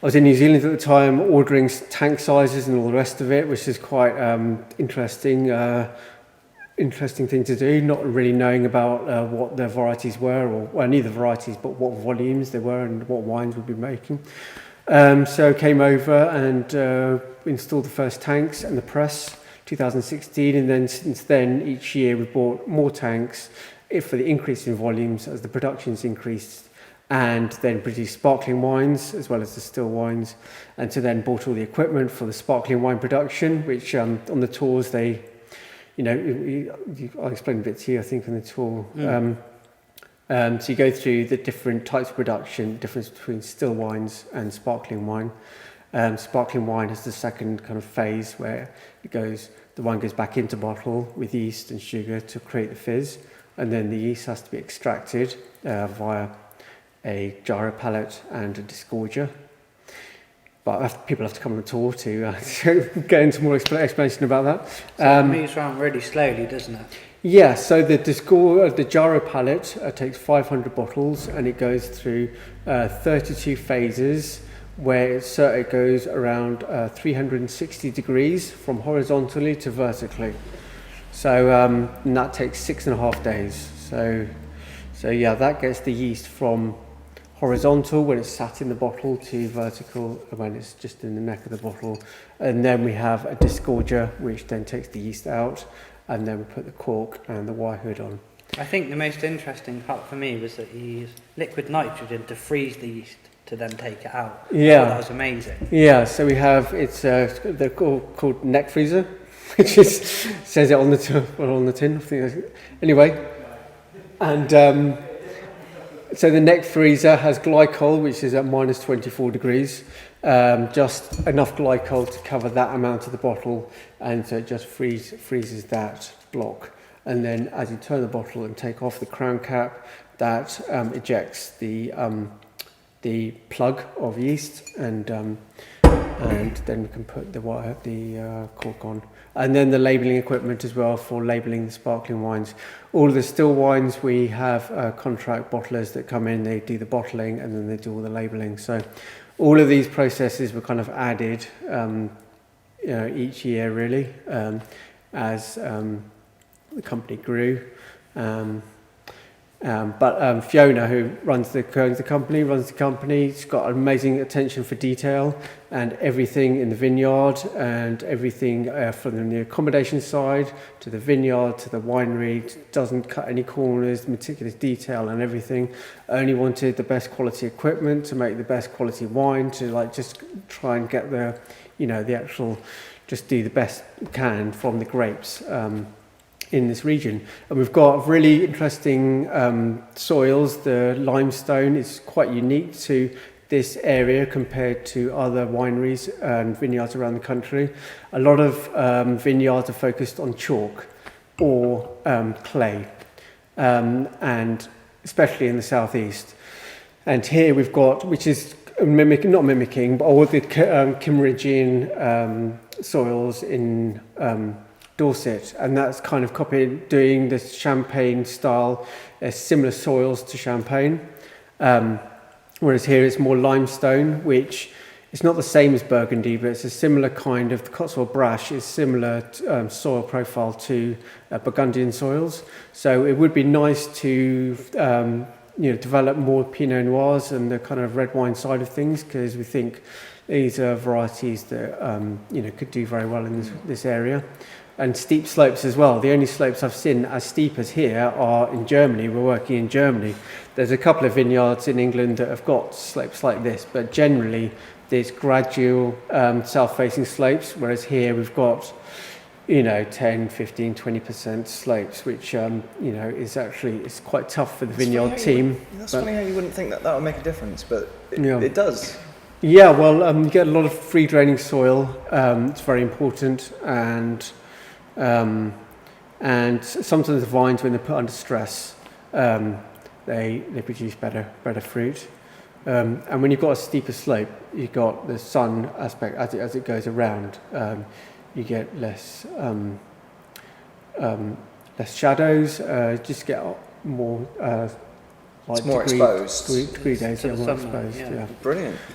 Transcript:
I was in New Zealand at the time, ordering tank sizes and all the rest of it, which is quite interesting thing to do, not really knowing about what the varieties were, or well, neither varieties, but what volumes they were and what wines we'd be making. So came over and installed the first tanks and the press, 2016, and then since then, each year we bought more tanks for the increase in volumes as the production's increased, and then produced sparkling wines as well as the still wines, and so then bought all the equipment for the sparkling wine production, which on the tours they, I'll explain a bit to you, I think, on the tour. So you go through the different types of production, difference between still wines and sparkling wine. Sparkling wine has the second kind of phase where the wine goes back into bottle with yeast and sugar to create the fizz, and then the yeast has to be extracted via a gyro pallet and a disgorger. But people have to come on a tour to get into more explanation about that. So it moves around really slowly, doesn't it? Yeah, so the gyro pallet takes 500 bottles and it goes through 32 phases where it goes around 360 degrees from horizontally to vertically. So and that takes 6.5 days. So yeah, that gets the yeast from horizontal when it's sat in the bottle to vertical when it's just in the neck of the bottle. And then we have a disgorger which then takes the yeast out, and then we put the cork and the wire hood on. I think the most interesting part for me was that you used liquid nitrogen to freeze the yeast to then take it out. Yeah, that was amazing. Yeah, so we have they're called neck freezer, which says it on the tin. I think anyway, and so the neck freezer has glycol, which is at minus 24 degrees, just enough glycol to cover that amount of the bottle, and so it just freezes that block. And then as you turn the bottle and take off the crown cap, that ejects the plug of yeast, and then we can put the cork on. And then the labelling equipment as well for labelling the sparkling wines. All of the still wines, we have contract bottlers that come in, they do the bottling, and then they do all the labelling. So all of these processes were kind of added each year, really, as the company grew. But Fiona, who runs the company, she's got amazing attention for detail, and everything in the vineyard and everything from the accommodation side to the vineyard to the winery, doesn't cut any corners, meticulous detail and everything. Only wanted the best quality equipment to make the best quality wine, to just try and get the actual, just do the best we can from the grapes in this region. And we've got really interesting soils. The limestone is quite unique to this area compared to other wineries and vineyards around the country. A lot of vineyards are focused on chalk or clay, and especially in the southeast. And here we've got, which is not mimicking, but all the Kimmeridgian soils in Dorset, and that's kind of copied, doing this Champagne style, similar soils to Champagne. Whereas here it's more limestone, which is not the same as Burgundy, but it's a similar kind of, the Cotswold brash is similar soil profile to Burgundian soils. So it would be nice to develop more Pinot Noirs and the kind of red wine side of things, because we think these are varieties that could do very well in this area. And steep slopes as well. The only slopes I've seen as steep as here are in Germany. We're working in Germany. There's a couple of vineyards in England that have got slopes like this, but generally there's gradual south-facing slopes, whereas here we've got 10, 15, 20% slopes, which is actually, it's quite tough for the vineyard team. That's funny how you wouldn't think that would make a difference, but it does. Yeah, well, you get a lot of free draining soil. It's very important, and sometimes the vines, when they're put under stress, they produce better fruit. And when you've got a steeper slope, you've got the sun aspect as it goes around. You get less shadows. Just get more. It's more exposed. Degree days, more exposed. Yeah. Brilliant.